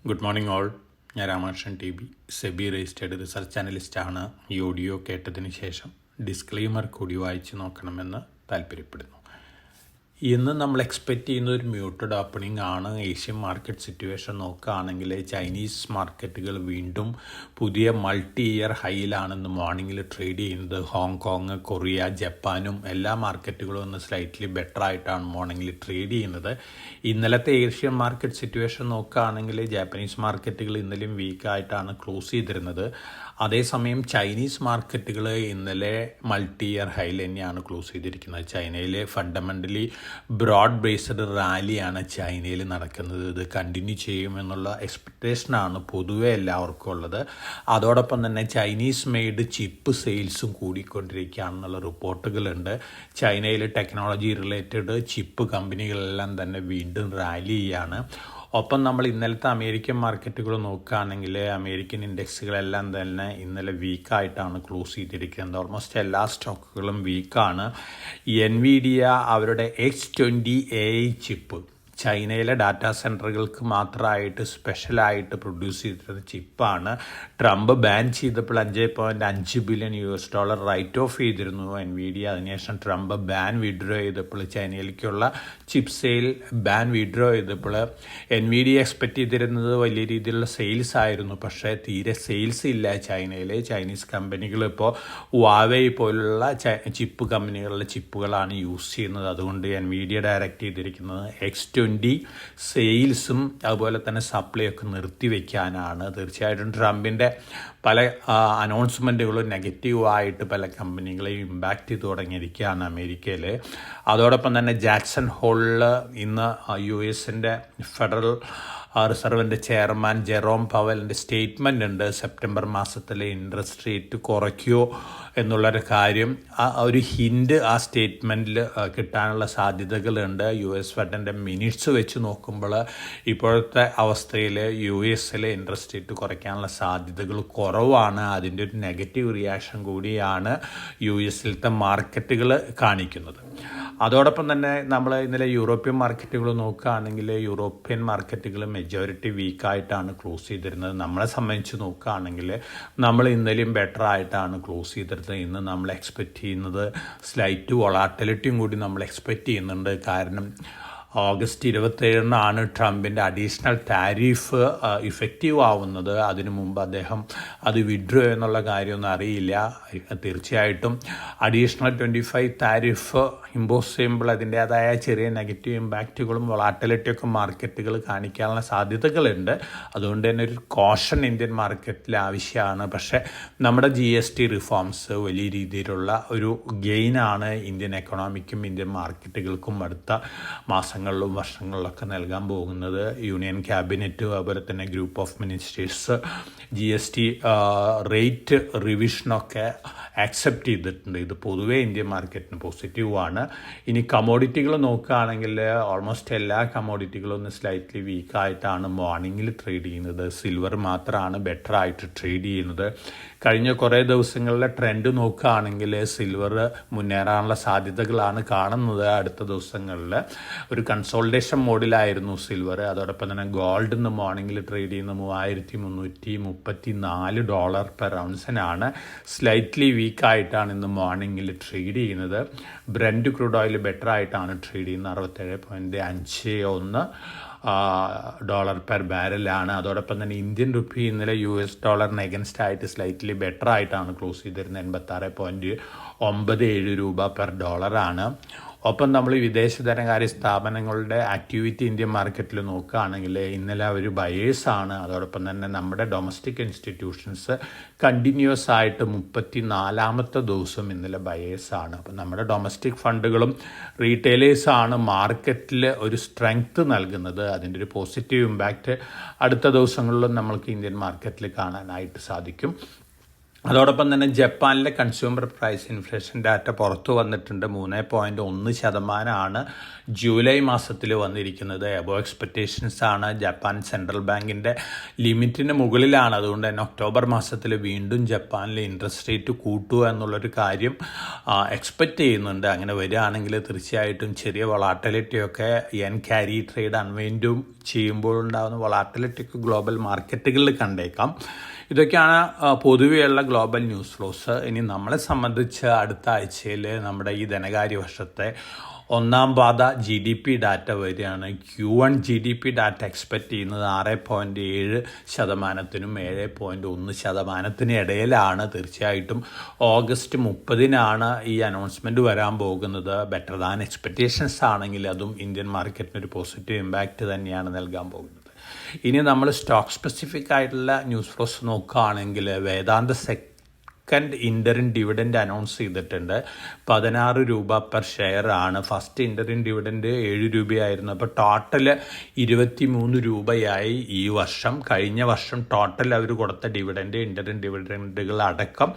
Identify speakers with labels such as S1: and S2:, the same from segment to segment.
S1: Good morning all. ഞാൻ Ramakrishnan TB, SEBI registered research അനലിസ്റ്റാണ്. ഈ ഓഡിയോ കേട്ടതിന് ശേഷം ഡിസ്ക്ലെയിമർ കൂടി വായിച്ച് നോക്കണമെന്ന് താല്പര്യപ്പെടുന്നു. ഇന്ന് നമ്മൾ എക്സ്പെക്റ്റ് ചെയ്യുന്ന ഒരു മ്യൂട്ടഡ് ഓപ്പണിംഗ് ആണ്. ഏഷ്യൻ മാർക്കറ്റ് സിറ്റുവേഷൻ നോക്കുകയാണെങ്കിൽ ചൈനീസ് മാർക്കറ്റുകൾ വീണ്ടും പുതിയ മൾട്ടി ഇയർ ഹൈയിലാണെന്ന് മോർണിംഗിൽ ട്രേഡ് ചെയ്യുന്നത്. ഹോങ്കോങ്, കൊറിയ, ജപ്പാനും എല്ലാ മാർക്കറ്റുകളും ഒന്ന് സ്ലൈറ്റ്ലി ബെറ്റർ ആയിട്ടാണ് മോർണിംഗിൽ ട്രേഡ് ചെയ്യുന്നത്. ഇന്നലത്തെ ഏഷ്യൻ മാർക്കറ്റ് സിറ്റുവേഷൻ നോക്കുകയാണെങ്കിൽ ജാപ്പനീസ് മാർക്കറ്റുകൾ ഇന്നലെയും വീക്കായിട്ടാണ് ക്ലോസ് ചെയ്തിരുന്നത്. അതേസമയം ചൈനീസ് മാർക്കറ്റുകൾ ഇന്നലെ മൾട്ടി ഇയർ ഹൈയിൽ തന്നെയാണ് ക്ലോസ് ചെയ്തിരിക്കുന്നത്. ചൈനയിലെ ഫണ്ടമെൻ്റലി ബ്രോഡ് ബേസ്ഡ് റാലിയാണ് ചൈനയിൽ നടക്കുന്നത്. ഇത് കണ്ടിന്യൂ ചെയ്യുമെന്നുള്ള എക്സ്പെക്റ്റേഷനാണ് പൊതുവെ എല്ലാവർക്കും ഉള്ളത്. അതോടൊപ്പം തന്നെ ചൈനീസ് മെയ്ഡ് ചിപ്പ് സെയിൽസും കൂടിക്കൊണ്ടിരിക്കുകയാണെന്നുള്ള റിപ്പോർട്ടുകളുണ്ട്. ചൈനയിൽ ടെക്നോളജി റിലേറ്റഡ് ചിപ്പ് കമ്പനികളെല്ലാം തന്നെ വീണ്ടും റാലി ചെയ്യാണ്. ഒപ്പം നമ്മൾ ഇന്നലത്തെ അമേരിക്കൻ മാർക്കറ്റുകൾ നോക്കുകയാണെങ്കിൽ അമേരിക്കൻ ഇൻഡെക്സുകളെല്ലാം തന്നെ ഇന്നലെ വീക്കായിട്ടാണ് ക്ലോസ് ചെയ്തിരിക്കുന്നത്. ഓൾമോസ്റ്റ് എല്ലാ സ്റ്റോക്കുകളും വീക്കാണ്. NVIDIA അവരുടെ X20AI ചിപ്പ് ചൈനയിലെ ഡാറ്റാ സെൻറ്ററുകൾക്ക് മാത്രമായിട്ട് സ്പെഷ്യലായിട്ട് പ്രൊഡ്യൂസ് ചെയ്തിരുന്ന ചിപ്പാണ്. ട്രംപ് ബാൻ ചെയ്തപ്പോൾ $5.5 ബില്യൺ റൈറ്റ് ഓഫ് ചെയ്തിരുന്നു NVIDIA. അതിനുശേഷം ട്രംപ് ബാൻ വിഡ്രോ ചെയ്തപ്പോൾ ചൈനയിലേക്കുള്ള ചിപ്പ് സെയിൽ ബാൻ വിഡ്രോ ചെയ്തപ്പോൾ NVIDIA എക്സ്പെക്റ്റ് ചെയ്തിരുന്നത് വലിയ രീതിയിലുള്ള സെയിൽസ് ആയിരുന്നു. പക്ഷേ തീരെ സെയിൽസ് ഇല്ല ചൈനയിൽ. ചൈനീസ് കമ്പനികൾ ഇപ്പോൾ വാവേ പോലുള്ള ചിപ്പ് കമ്പനികളുടെ ചിപ്പുകളാണ് യൂസ് ചെയ്യുന്നത്. അതുകൊണ്ട് NVIDIA ഡയറക്റ്റ് ചെയ്തിരിക്കുന്നത് X20 സെയിൽസും അതുപോലെ തന്നെ സപ്ലൈ ഒക്കെ നിർത്തിവെക്കാനാണ്. തീർച്ചയായിട്ടും ട്രംപിൻ്റെ പല അനൗൺസ്മെൻറ്റുകളും നെഗറ്റീവായിട്ട് പല കമ്പനികളെയും ഇമ്പാക്റ്റ് ചെയ്ത് തുടങ്ങിയിരിക്കുകയാണ് അമേരിക്കയിൽ. അതോടൊപ്പം തന്നെ ജാക്സൺ ഹോളിൽ ഇന്ന് US ഫെഡറൽ റിസർവിൻ്റെ ചെയർമാൻ ജെറോം പവലിൻ്റെ സ്റ്റേറ്റ്മെൻ്റ് ഉണ്ട്. സെപ്റ്റംബർ മാസത്തിലെ ഇൻട്രസ്റ്റ് റേറ്റ് കുറയ്ക്കുമോ എന്നുള്ളൊരു കാര്യം ഒരു ഹിൻഡ് ആ സ്റ്റേറ്റ്മെൻറ്റിൽ കിട്ടാനുള്ള സാധ്യതകളുണ്ട്. US ഫെഡിൻ്റെ മിനിറ്റ്സ് വെച്ച് നോക്കുമ്പോൾ ഇപ്പോഴത്തെ അവസ്ഥയിൽ US ഇൻട്രസ്റ്റ് റേറ്റ് കുറയ്ക്കാനുള്ള സാധ്യതകൾ കുറവാണ്. അതിൻ്റെ ഒരു നെഗറ്റീവ് റിയാക്ഷൻ കൂടിയാണ് US മാർക്കറ്റുകൾ കാണിക്കുന്നത്. അതോടൊപ്പം തന്നെ നമ്മൾ ഇന്നലെ യൂറോപ്യൻ മാർക്കറ്റുകൾ നോക്കുകയാണെങ്കിൽ യൂറോപ്യൻ മാർക്കറ്റുകൾ മെജോറിറ്റി വീക്കായിട്ടാണ് ക്ലോസ് ചെയ്തിരുന്നത്. നമ്മളെ സംബന്ധിച്ച് നോക്കുകയാണെങ്കിൽ നമ്മൾ ഇന്നലെയും ബെറ്റർ ആയിട്ടാണ് ക്ലോസ് ചെയ്തിരുന്നത്. ഇന്ന് നമ്മൾ എക്സ്പെക്റ്റ് ചെയ്യുന്നത് സ്ലൈറ്റ് വൊളാറ്റിലിറ്റിയും കൂടി നമ്മൾ എക്സ്പെക്റ്റ് ചെയ്യുന്നുണ്ട്. കാരണം ഓഗസ്റ്റ് 27 ട്രംപിൻ്റെ അഡീഷണൽ ടാരിഫ് ഇഫക്റ്റീവ് ആവുന്നത്. അതിനു മുമ്പ് അദ്ദേഹം അത് വിഡ്രോ എന്നുള്ള കാര്യമൊന്നും അറിയില്ല. തീർച്ചയായിട്ടും അഡീഷണൽ 25 താരിഫ് ഇമ്പോസ് ചെയ്യുമ്പോൾ അതിൻ്റേതായ ചെറിയ നെഗറ്റീവ് ഇമ്പാക്റ്റുകളും വൊളാറ്റിലിറ്റിയൊക്കെ മാർക്കറ്റുകൾ കാണിക്കാനുള്ള സാധ്യതകളുണ്ട്. അതുകൊണ്ട് തന്നെ ഒരു കോഷൻ ഇന്ത്യൻ മാർക്കറ്റിൽ ആവശ്യമാണ്. പക്ഷേ നമ്മുടെ GST റിഫോംസ് വലിയ രീതിയിലുള്ള ഒരു ഗെയിനാണ് ഇന്ത്യൻ എക്കണോമിക്കും ഇന്ത്യൻ മാർക്കറ്റുകൾക്കും അടുത്ത മാസങ്ങളിലും വർഷങ്ങളിലൊക്കെ നൽകാൻ പോകുന്നത്. യൂണിയൻ ക്യാബിനറ്റ് അതുപോലെ തന്നെ group of ministers GST rate റിവിഷനൊക്കെ ആക്സെപ്റ്റ് ചെയ്തിട്ടുണ്ട്. ഇത് പൊതുവേ ഇന്ത്യൻ മാർക്കറ്റിന് പോസിറ്റീവാണ്. ഇനി കമോഡിറ്റികൾ നോക്കുകയാണെങ്കിൽ ഓൾമോസ്റ്റ് എല്ലാ കമോഡിറ്റികളും ഒന്ന് സ്ലൈറ്റ്ലി വീക്കായിട്ടാണ് മോർണിംഗിൽ ട്രേഡ് ചെയ്യുന്നത്. സിൽവർ മാത്രമാണ് ബെറ്റർ ആയിട്ട് ട്രേഡ് ചെയ്യുന്നത്. കഴിഞ്ഞ കുറേ ദിവസങ്ങളിലെ ട്രെൻഡ് നോക്കുകയാണെങ്കിൽ സിൽവർ മുന്നേറാനുള്ള സാധ്യതകളാണ് കാണുന്നത്. അടുത്ത ദിവസങ്ങളിൽ ഒരു കൺസോൾട്ടേഷൻ മോഡിലായിരുന്നു സിൽവർ. അതോടൊപ്പം തന്നെ ഗോൾഡ് ഇന്ന് മോർണിംഗിൽ ട്രേഡ് ചെയ്യുന്ന $3,334 പെർ ഔൺസിനാണ്. സ്ലൈറ്റ്ലി വീക്കായിട്ടാണ് ഇന്ന് മോർണിംഗിൽ ട്രേഡ് ചെയ്യുന്നത്. ബ്രന്റ് ക്രൂഡ് ഓയിൽ ബെറ്റർ ആയിട്ടാണ് ട്രേഡ് ചെയ്യുന്നത്. $67.51 പെർ ബാരലാണ്. അതോടൊപ്പം തന്നെ ഇന്ത്യൻ റുപ്പി ഇന്നലെ US ഡോളറിന് എഗൻസ്റ്റ് ആയിട്ട് സ്ലൈറ്റ്ലി ബെറ്റർ ആയിട്ടാണ് ക്ലോസ് ചെയ്തിരുന്നത്. $86.97 പെർ ഡോളറാണ്. ഒപ്പം നമ്മൾ വിദേശ ധനകാര്യ സ്ഥാപനങ്ങളുടെ ആക്ടിവിറ്റി ഇന്ത്യൻ മാർക്കറ്റിൽ നോക്കുകയാണെങ്കിൽ ഇന്നലെ അവർ ബയേഴ്സാണ്. അതോടൊപ്പം തന്നെ നമ്മുടെ ഡൊമസ്റ്റിക് ഇൻസ്റ്റിറ്റ്യൂഷൻസ് കണ്ടിന്യൂസ് ആയിട്ട് 34ാമത്തെ ദിവസം ഇന്നലെ ബയേഴ്സാണ്. അപ്പം നമ്മുടെ ഡൊമസ്റ്റിക് ഫണ്ടുകളും റീറ്റെയിലേഴ്സാണ് മാർക്കറ്റിൽ ഒരു സ്ട്രെങ്ത് നൽകുന്നത്. അതിൻ്റെ ഒരു പോസിറ്റീവ് ഇമ്പാക്റ്റ് അടുത്ത ദിവസങ്ങളിലും നമ്മൾക്ക് ഇന്ത്യൻ മാർക്കറ്റിൽ കാണാനായിട്ട് സാധിക്കും. അതോടൊപ്പം തന്നെ ജപ്പാനിലെ കൺസ്യൂമർ പ്രൈസ് ഇൻഫ്ലേഷൻ ഡാറ്റ പുറത്തു വന്നിട്ടുണ്ട്. 3.1% ജൂലൈ മാസത്തിൽ വന്നിരിക്കുന്നത്. എബോ എക്സ്പെക്റ്റേഷൻസ് ആണ്. ജപ്പാൻ സെൻട്രൽ ബാങ്കിൻ്റെ ലിമിറ്റിന് മുകളിലാണ്. അതുകൊണ്ട് തന്നെ ഒക്ടോബർ മാസത്തിൽ വീണ്ടും ജപ്പാനിലെ ഇൻട്രസ്റ്റ് റേറ്റ് കൂട്ടുക എന്നുള്ളൊരു കാര്യം എക്സ്പെക്റ്റ് ചെയ്യുന്നുണ്ട്. അങ്ങനെ വരികയാണെങ്കിൽ തീർച്ചയായിട്ടും ചെറിയ വൊളാറ്റിലിറ്റിയൊക്കെ ക്യാരി ട്രേഡ് അൺവൈൻഡും ചെയ്യുമ്പോഴുണ്ടാകുന്ന വൊളാറ്റിലിറ്റിയൊക്കെ ഗ്ലോബൽ മാർക്കറ്റുകളിൽ കണ്ടേക്കാം. ഇതൊക്കെയാണ് പൊതുവെയുള്ള ഗ്ലോബൽ ന്യൂസ് ഫ്ലോസ്. ഇനി നമ്മളെ സംബന്ധിച്ച് അടുത്ത ആഴ്ചയിൽ നമ്മുടെ ഈ ധനകാര്യ വർഷത്തെ ഒന്നാം പാദ GDP ഡാറ്റ വരികയാണ്. Q1 GDP ഡാറ്റ എക്സ്പെക്റ്റ് ചെയ്യുന്നത് 6.7%-നും 7.1% ഇടയിലാണ്. തീർച്ചയായിട്ടും ഓഗസ്റ്റ് 30-നാണ് ഈ അനൗൺസ്മെൻറ്റ് വരാൻ പോകുന്നത്. ബെറ്റർ ദാൻ എക്സ്പെക്റ്റേഷൻസ് ആണെങ്കിൽ അതും ഇന്ത്യൻ മാർക്കറ്റിനൊരു പോസിറ്റീവ് ഇമ്പാക്റ്റ് തന്നെയാണ് നൽകാൻ പോകുന്നത്. ഇനി നമ്മൾ സ്റ്റോക്ക് സ്പെസിഫിക് ആയിട്ടുള്ള ന്യൂസ് ഫ്ലോസ് നോക്കുകയാണെങ്കിൽ വേദാന്ത സെക്കൻഡ് ഇൻ്ററിൻ ഡിവിഡൻഡ് അനൗൺസ് ചെയ്തിട്ടുണ്ട്. 16 രൂപ പെർ ഷെയർ ആണ്. ഫസ്റ്റ് ഇൻ്ററിൻ ഡിവിഡൻഡ് 7 രൂപയായിരുന്നു. അപ്പോൾ ടോട്ടൽ 23 രൂപയായി ഈ വർഷം. കഴിഞ്ഞ വർഷം ടോട്ടൽ അവർ കൊടുത്ത ഡിവിഡൻഡ് ഇൻ്ററിൻ ഡിവിഡൻഡുകൾ അടക്കം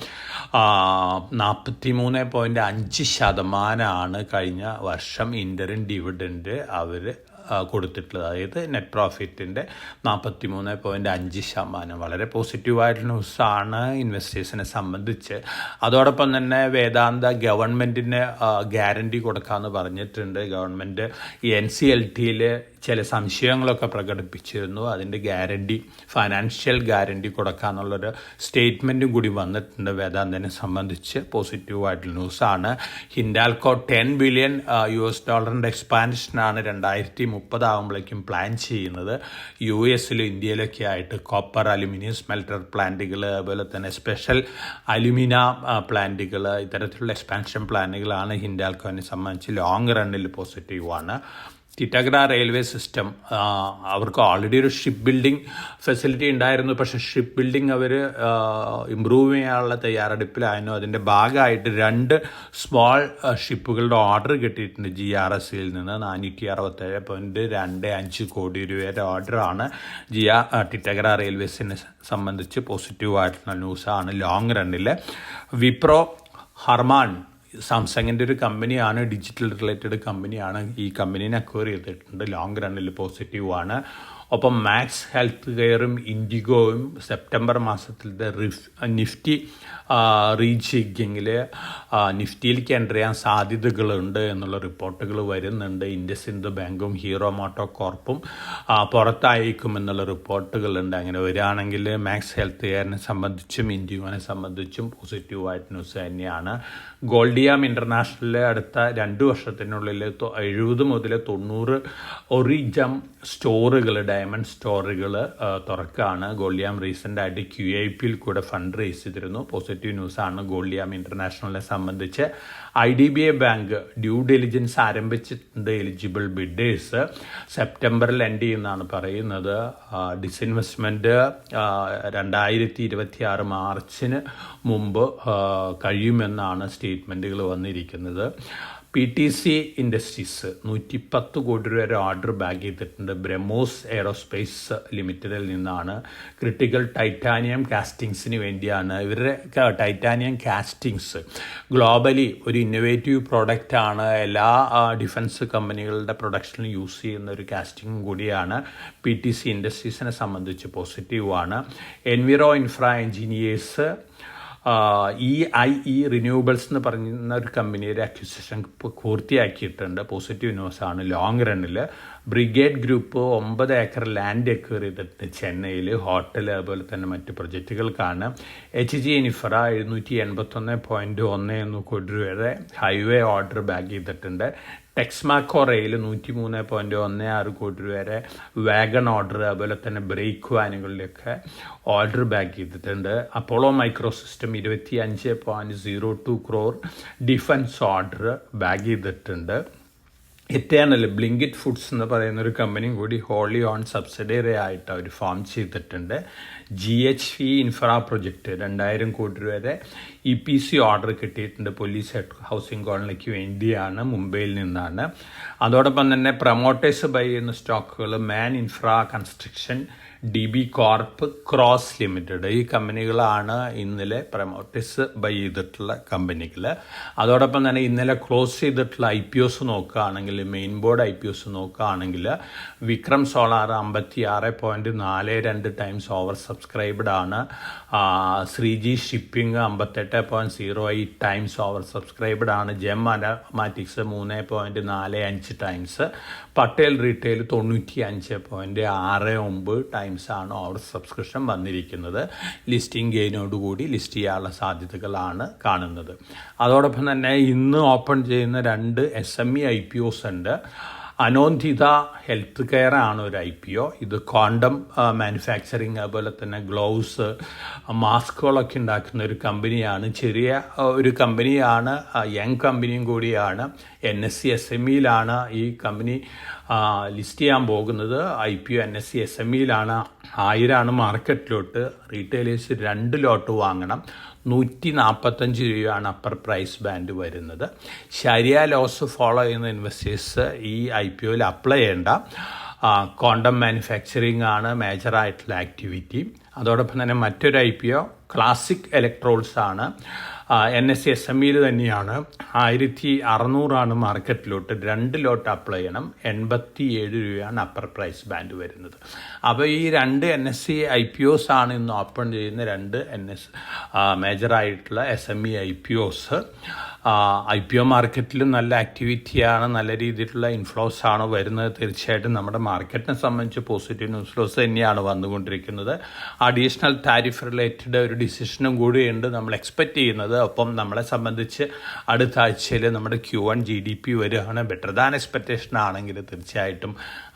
S1: 43.5% കഴിഞ്ഞ വർഷം ഇൻ്ററിൻ ഡിവിഡൻഡ് അവർ കൊടുത്തിട്ടുള്ളത്. അതായത് നെറ്റ് പ്രോഫിറ്റിൻ്റെ 43.5%. വളരെ പോസിറ്റീവായിട്ടുള്ള ന്യൂസാണ് ഇൻവെസ്റ്റേഴ്സിനെ സംബന്ധിച്ച്. അതോടൊപ്പം തന്നെ വേദാന്ത ഗവൺമെൻറ്റിന് ഗ്യാരണ്ടി കൊടുക്കാമെന്ന് പറഞ്ഞിട്ടുണ്ട്. ഗവൺമെൻറ് NCLT-യിൽ ചില സംശയങ്ങളൊക്കെ പ്രകടിപ്പിച്ചിരുന്നു. അതിൻ്റെ ഗ്യാരണ്ടി, ഫൈനാൻഷ്യൽ ഗ്യാരണ്ടി കൊടുക്കാമെന്നുള്ളൊരു സ്റ്റേറ്റ്മെൻറ്റും കൂടി വന്നിട്ടുണ്ട്. വേദാന്തനെ സംബന്ധിച്ച് പോസിറ്റീവായിട്ടുള്ള ന്യൂസാണ്. ഹിൻഡാൽകോ $10 ബില്യൺ എക്സ്പാൻഷനാണ് 2030 ആകുമ്പോഴേക്കും പ്ലാൻ ചെയ്യുന്നത്. US-ലും ഇന്ത്യയിലൊക്കെ ആയിട്ട് കോപ്പർ അലുമിനിയം സ്മെൽറ്റർ പ്ലാന്റുകൾ, അതുപോലെ തന്നെ സ്പെഷ്യൽ അലുമിന പ്ലാന്റുകൾ, ഇത്തരത്തിലുള്ള എക്സ്പാൻഷൻ പ്ലാനുകളാണ് ഹിൻഡാൽകോനെ സംബന്ധിച്ച് ലോങ് റണ്ണിൽ പോസിറ്റീവാണ്. ടിറ്റഗ്ര റെയിൽവേ സിസ്റ്റം, അവർക്ക് ഓൾറെഡി ഒരു ഷിപ്പ് ബിൽഡിംഗ് ഫെസിലിറ്റി ഉണ്ടായിരുന്നു. പക്ഷേ ഷിപ്പ് ബിൽഡിംഗ് അവർ ഇമ്പ്രൂവ് ചെയ്യാനുള്ള തയ്യാറെടുപ്പിലായിരുന്നു. അതിൻ്റെ ഭാഗമായിട്ട് 2 സ്മോൾ ഷിപ്പുകളുടെ ഓർഡർ കിട്ടിയിട്ടുണ്ട് GRSൽ നിന്ന്. 467.25 കോടി രൂപയുടെ ഓർഡറാണ്. ടിറ്റഗ്ര റെയിൽവേസിനെ സംബന്ധിച്ച് പോസിറ്റീവായിട്ടുള്ള ന്യൂസാണ് ലോങ് റണ്ണിൽ. വിപ്രോ ഹർമാൻ സാംസങ്ങിൻ്റെ ഒരു കമ്പനിയാണ്, ഡിജിറ്റൽ റിലേറ്റഡ് കമ്പനിയാണ്. ഈ കമ്പനീനെ അക്വയർ ചെയ്തിട്ടുണ്ട്. ലോങ് റണ്ണിൽ പോസിറ്റീവാണ്. ഒപ്പം മാക്സ് ഹെൽത്ത് കെയറും ഇൻഡിഗോയും സെപ്റ്റംബർ മാസത്തിലത്തെ നിഫ്റ്റി റീചെക്കിങ്ങിൽ നിഫ്റ്റിയിലേക്ക് എൻ്റർ ചെയ്യാൻ സാധ്യതകളുണ്ട് എന്നുള്ള റിപ്പോർട്ടുകൾ വരുന്നുണ്ട്. ഇൻഡസ്ഇൻഡ് ബാങ്കും ഹീറോ മോട്ടോ കോർപ്പും പുറത്തായിരിക്കും എന്നുള്ള റിപ്പോർട്ടുകളുണ്ട്. അങ്ങനെ വരികയാണെങ്കിൽ മാക്സ് ഹെൽത്ത് കെയറിനെ സംബന്ധിച്ചും ഇൻഡിഗോനെ സംബന്ധിച്ചും പോസിറ്റീവായിട്ട് ന്യൂസ് തന്നെയാണ്. ഗോൾഡിയാം ഇൻ്റർനാഷണലിലെ അടുത്ത 2 വർഷത്തിനുള്ളിൽ 70 മുതൽ 90 ഒറിജം സ്റ്റോറുകൾ, ഡയമണ്ട് സ്റ്റോറുകൾ തുറക്കുകയാണ്. ഗോൾഡിയാം റീസെൻ്റായിട്ട് QIPയിൽ കൂടെ ഫണ്ട് റേസ് ചെയ്തിരുന്നു. പോസിറ്റീവ് ന്യൂസാണ് ഗോൾഡിയാം ഇൻ്റർനാഷണലിനെ സംബന്ധിച്ച്. IDBI ബാങ്ക് ഡ്യൂ ഡെലിജൻസ് ആരംഭിച്ചിട്ടുണ്ട്. എലിജിബിൾ ബിഡേഴ്സ് സെപ്റ്റംബറിൽ എൻഡ് ചെയ്യുന്നതാണ് പറയുന്നത്. ഡിസ്ഇൻവെസ്റ്റ്മെൻറ്റ് 2026 മാർച്ചിന് മുമ്പ് കഴിയുമെന്നാണ് സ്റ്റേറ്റ്മെൻറ്റുകൾ വന്നിരിക്കുന്നത്. PTC ഇൻഡസ്ട്രീസ് 110 കോടി രൂപ ഓർഡർ ബാഗ് ചെയ്തിട്ടുണ്ട്. ബ്രഹ്മോസ് എയറോസ്പേസ് ലിമിറ്റഡിൽ നിന്നാണ്. ക്രിട്ടിക്കൽ ടൈറ്റാനിയം കാസ്റ്റിങ്സിന് വേണ്ടിയാണ്. ഇവരുടെ ടൈറ്റാനിയം കാസ്റ്റിങ്സ് ഗ്ലോബലി ഒരു ഇന്നോവേറ്റീവ് പ്രോഡക്റ്റാണ്. എല്ലാ ഡിഫൻസ് കമ്പനികളുടെ പ്രൊഡക്ഷനിൽ യൂസ് ചെയ്യുന്ന ഒരു കാസ്റ്റിംഗ് കൂടിയാണ്. PTC ഇൻഡസ്ട്രീസിനെ സംബന്ധിച്ച് പോസിറ്റീവാണ്. Enviro Infra Engineers EIE renewables എന്ന് പറയുന്ന ഒരു കമ്പനിയുടെ അക്വിസിഷൻ പൂർത്തിയാക്കിയിട്ടുണ്ട്. പോസിറ്റീവ് ന്യൂസാണ് ലോങ് റണ്ണിൽ. Brigade group 9 acre land acquire ചെയ്തിട്ടുണ്ട് ചെന്നൈയിൽ. ഹോട്ടൽ അതുപോലെ തന്നെ മറ്റ് പ്രൊജക്റ്റുകൾക്കാണ്. HG ഇൻഫ്ര 781.1 കോടി രൂപയുടെ ഹൈവേ ഓർഡർ ബാഗ് ചെയ്തിട്ടുണ്ട്. ടെക്സ്മാക്കോ റെയിൽ 103.16 കോടി രൂപയുടെ വാഗൺ ഓർഡർ, അതുപോലെ തന്നെ ബ്രേക്ക് വാനുകളിലൊക്കെ ഓർഡർ ബാഗ് ചെയ്തിട്ടുണ്ട്. Apollo micro system 25.02 crore defence order bag ചെയ്തിട്ടുണ്ട്. എറ്റേണൽ ബ്ലിങ്കിറ്റ് ഫുഡ്സ് എന്ന് പറയുന്നൊരു കമ്പനിയും കൂടി ഹോളി ഓൺ സബ്സിഡിയറി ആയിട്ട് അവർ ഫോം ചെയ്തിട്ടുണ്ട്. GHV ഇൻഫ്രാ പ്രൊജക്റ്റ് 2000 കോടി രൂപയുടെ EPC ഓർഡർ കിട്ടിയിട്ടുണ്ട്. പോലീസ് ഹൗസിംഗ് കോളനിക്ക് വേണ്ടിയാണ്, മുംബൈയിൽ നിന്നാണ്. അതോടൊപ്പം തന്നെ പ്രൊമോട്ടേഴ്സ് ബൈ ചെയ്യുന്ന സ്റ്റോക്കുകൾ Man Infra construction DB corp, Cross Limited ഈ കമ്പനികളാണ് ഇന്നലെ പ്രൊമോട്ടേഴ്സ് ബൈ ചെയ്തിട്ടുള്ള കമ്പനികൾ. അതോടൊപ്പം തന്നെ ഇന്നലെ ക്ലോസ് ചെയ്തിട്ടുള്ള IPOs നോക്കുകയാണെങ്കിൽ, മെയിൻ ബോർഡ് IPOs നോക്കുകയാണെങ്കിൽ Vikram solar 56.42 times over subscribed ആണ്. Shreeji shipping 58.08 times over subscribed ആണ്. Gem Aromatics 3.45 times. Patel retail 95.69 times ആണ് ഓവർ സബ്സ്ക്രിപ്ഷൻ വന്നിരിക്കുന്നത്. ലിസ്റ്റിംഗ് ഗെയിനോടുകൂടി ലിസ്റ്റ് ചെയ്യാനുള്ള സാധ്യതകളാണ് കാണുന്നത്. അതോടൊപ്പം തന്നെ ഇന്ന് ഓപ്പൺ ചെയ്യുന്ന 2 SME IPOs ഉണ്ട്. അനോന്തിത ഹെൽത്ത് കെയർ ആണ് ഒരു IPO. ഇത് ക്വാണ്ടം മാനുഫാക്ചറിങ്, അതുപോലെ തന്നെ ഗ്ലൗസ്, മാസ്കുകളൊക്കെ ഉണ്ടാക്കുന്ന ഒരു കമ്പനിയാണ്. ചെറിയ ഒരു കമ്പനിയാണ്, യങ് കമ്പനിയും കൂടിയാണ്. NSE SMEയിലാണ് ഈ കമ്പനി ലിസ്റ്റ് ചെയ്യാൻ പോകുന്നത്. IPO NSE SMEയിലാണ്. 1000 മാർക്കറ്റിലോട്ട്. റീറ്റെയിലേഴ്സ് 2 ലോട്ട് വാങ്ങണം. 145 രൂപയാണ് അപ്പർ പ്രൈസ് ബാൻഡ് വരുന്നത്. ശരിയ ലോസ് ഫോളോ ചെയ്യുന്ന ഇൻവെസ്റ്റേഴ്സ് ഈ IPOയിൽ അപ്ലൈ ചെയ്യേണ്ട. ക്വാണ്ടം മാനുഫാക്ചറിങ് ആണ് മേജറായിട്ടുള്ള ആക്ടിവിറ്റി. അതോടൊപ്പം തന്നെ മറ്റൊരു IPO ക്ലാസിക് ഇലക്ട്രോൾസ് ആണ്. NSE SMEയിൽ തന്നെയാണ്. 1600 മാർക്കറ്റിലോട്ട്. 2 ലോട്ട് അപ്ലൈ ചെയ്യണം. 87 രൂപയാണ് അപ്പർ പ്രൈസ് ബാൻഡ് വരുന്നത്. അപ്പോൾ ഈ 2 NSE IPOs ആണ് ഇന്ന് ഓപ്പൺ ചെയ്യുന്ന 2 മേജറായിട്ടുള്ള SME IPOs. IPO മാർക്കറ്റിൽ നല്ല ആക്ടിവിറ്റിയാണ്, നല്ല രീതിയിലുള്ള ഇൻഫ്ലോസ് ആണ് വരുന്നത്. തീർച്ചയായിട്ടും നമ്മുടെ മാർക്കറ്റിനെ സംബന്ധിച്ച് പോസിറ്റീവ് ഇൻഫ്ലോസ് തന്നെയാണ് വന്നുകൊണ്ടിരിക്കുന്നത്. അഡീഷണൽ താരിഫ് റിലേറ്റഡ് ഒരു ഡിസിഷനും കൂടിയുണ്ട് നമ്മൾ എക്സ്പെക്റ്റ് ചെയ്യുന്നത്. ഒപ്പം നമ്മളെ സംബന്ധിച്ച് അടുത്ത ആഴ്ചയിൽ നമ്മുടെ Q1 GDP വരികയാണ്. ബെറ്റർ ദാൻ എക്സ്പെക്റ്റേഷൻ ആണെങ്കിൽ തീർച്ചയായിട്ടും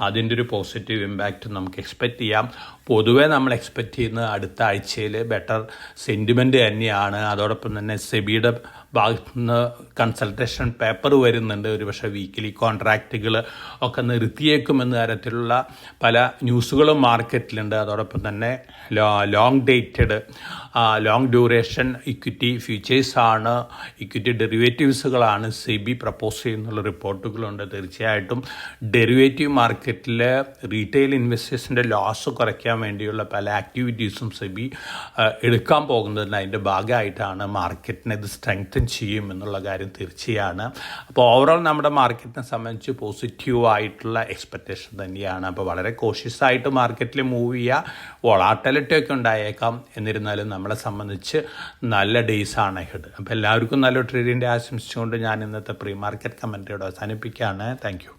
S1: അതിൻ്റെ ഒരു പോസിറ്റീവ് ഇമ്പാക്റ്റ് നമുക്ക് എക്സ്പെക്റ്റ് ചെയ്യാം. പൊതുവേ നമ്മൾ എക്സ്പെക്റ്റ് ചെയ്യുന്നത് അടുത്ത ആഴ്ചയിൽ ബെറ്റർ സെൻറ്റിമെൻറ്റ് തന്നെയാണ്. അതോടൊപ്പം തന്നെ സെബിയുടെ ഭാഗത്തു നിന്ന് കൺസൾട്ടേഷൻ പേപ്പർ വരുന്നുണ്ട്. ഒരുപക്ഷെ വീക്കിലി കോൺട്രാക്റ്റുകൾ ഒക്കെ നിർത്തിയേക്കുമെന്ന തരത്തിലുള്ള പല ന്യൂസുകളും മാർക്കറ്റിലുണ്ട്. അതോടൊപ്പം തന്നെ long dated, long duration equity ഫ്യൂച്ചേഴ്സാണ്, ഇക്വിറ്റി ഡെറിവേറ്റീവ്സുകളാണ് സെബി പ്രപ്പോസ് ചെയ്യുന്നുള്ള റിപ്പോർട്ടുകളുണ്ട്. തീർച്ചയായിട്ടും ഡെറിവേറ്റീവ് മാർക്കറ്റിൽ റീറ്റെയിൽ ഇൻവെസ്റ്റേഴ്സിൻ്റെ ലോസ് കുറയ്ക്കാൻ വേണ്ടിയുള്ള പല ആക്ടിവിറ്റീസും സെബി എടുക്കാൻ പോകുന്നതിന് അതിൻ്റെ ഭാഗമായിട്ടാണ് മാർക്കറ്റിനെ ഇത് സ്ട്രെങ്തൻ ചെയ്യും എന്നുള്ള കാര്യം തീർച്ചയാണ്. അപ്പോൾ ഓവറോൾ നമ്മുടെ മാർക്കറ്റിനെ സംബന്ധിച്ച് പോസിറ്റീവായിട്ടുള്ള എക്സ്പെക്റ്റേഷൻ തന്നെയാണ്. അപ്പോൾ വളരെ കോഷ്യസ് ആയിട്ട് മാർക്കറ്റിൽ മൂവ് ചെയ്യുക. വൊളാറ്റിലിറ്റി ഒക്കെ ഉണ്ടായേക്കാം, എന്നിരുന്നാലും നമ്മളെ സംബന്ധിച്ച് നല്ല ഡേയ്സ് ആണ് ഹെഡ്. അപ്പോൾ എല്ലാവർക്കും നല്ല ട്രേഡിൻ്റെ ആശംസിച്ചുകൊണ്ട് ഞാൻ ഇന്നത്തെ പ്രീ മാർക്കറ്റ് കമൻറ്ററിയോട് അവസാനിപ്പിക്കുകയാണ്. Thank you.